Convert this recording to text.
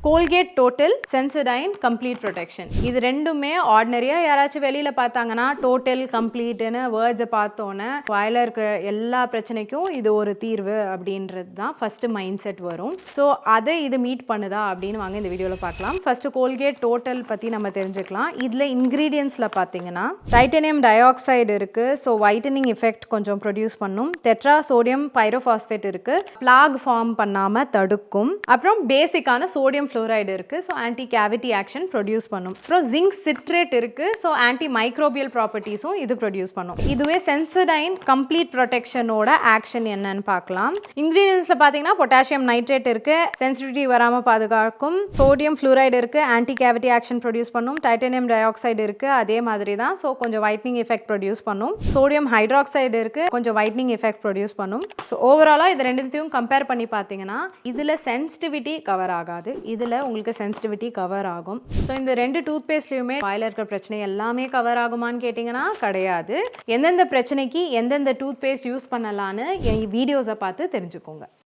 Colgate Total, Sensodyne complete protection. இது ரெண்டுமே ஆர்டினரியாக யாராச்சும் வெளியில் பார்த்தாங்கன்னா டோட்டல் கம்ப்ளீட்டுன்னு வேர்ட்ஸை பார்த்தோன்னே வாயில் இருக்கிற எல்லா பிரச்சனைக்கும் இது ஒரு தீர்வு அப்படின்றது தான் ஃபஸ்ட்டு மைண்ட் செட் வரும். ஸோ அதை இது மீட் பண்ணுதா அப்படின்னு வாங்க இந்த வீடியோவில் பார்க்கலாம். ஃபஸ்ட்டு கோல்கேட் டோட்டல் பற்றி நம்ம தெரிஞ்சுக்கலாம். இதில் இன்க்ரீடியன்ஸில் பார்த்தீங்கன்னா டைட்டனியம் டை ஆக்சைடு இருக்குது. ஸோ வைட்டனிங் எஃபெக்ட் கொஞ்சம் ப்ரொடியூஸ் பண்ணும். டெட்ரா சோடியம் பைரோஃபாஸ்பேட் இருக்குது, பிளாக் ஃபார்ம் பண்ணாமல் தடுக்கும். அப்புறம் பேசிக்கான சோடியம் ஃப்ளோரைடு இருக்குது. So anti cavity action produce பண்ணும். அப்புறம் ஜிங்க் சிட்ரேட் இருக்குது. ஸோ ஆன்டி மைக்ரோபியல் ப்ராப்பர்ட்டிஸும் இது ப்ரொடியூஸ் பண்ணும். இதுவே சென்சடைன் கம்ப்ளீட் ப்ரொடெக்ஷனோட ஆக்ஷன் என்னன்னு பார்க்கலாம். இன்க்ரீடியன்ஸில் பார்த்தீங்கன்னா பொட்டாசியம் நைட்ரேட் இருக்குது, சென்சிட்டிவிட்டி வராமல் பாதுகாக்கும். சோடியம் ஃப்ளூரைடு இருக்குது, ஆன்டி கேவிட்டி ஆக்ஷன் ப்ரொடியூஸ் பண்ணும். டைட்டனியம் டை ஆக்சைடு இருக்குது, அதே மாதிரி தான். ஸோ கொஞ்சம் வைட்னிங் எஃபெக்ட் ப்ரொடியூஸ் பண்ணும். சோடியம் ஹைட்ராக்சைடு இருக்குது, கொஞ்சம் வைட்னிங் எஃபெக்ட் ப்ரொடியூஸ் பண்ணும். ஸோ ஓவராலாக இது ரெண்டுத்தையும் கம்பேர் பண்ணி பார்த்தீங்கன்னா இதில் சென்சிட்டிவிட்டி கவர் ஆகாது, இதில் உங்களுக்கு சென்சிட்டிவிட்டி கவர் ஆகும். ஸோ இந்த ரெண்டு டூத் பேஸ்ட்லையுமே வாயில் இருக்கிற பிரச்சனை எல்லாமே கவர் ஆகுமான்னு கேட்டிங்கன்னா கிடையாது. எந்தெந்த பிரச்சனைக்கு எந்தெந்த டூத் பேஸ்ட் யூஸ் பண்ணலான்னு என் வீடியோஸை பார்த்து தெரிஞ்சுக்கோங்க.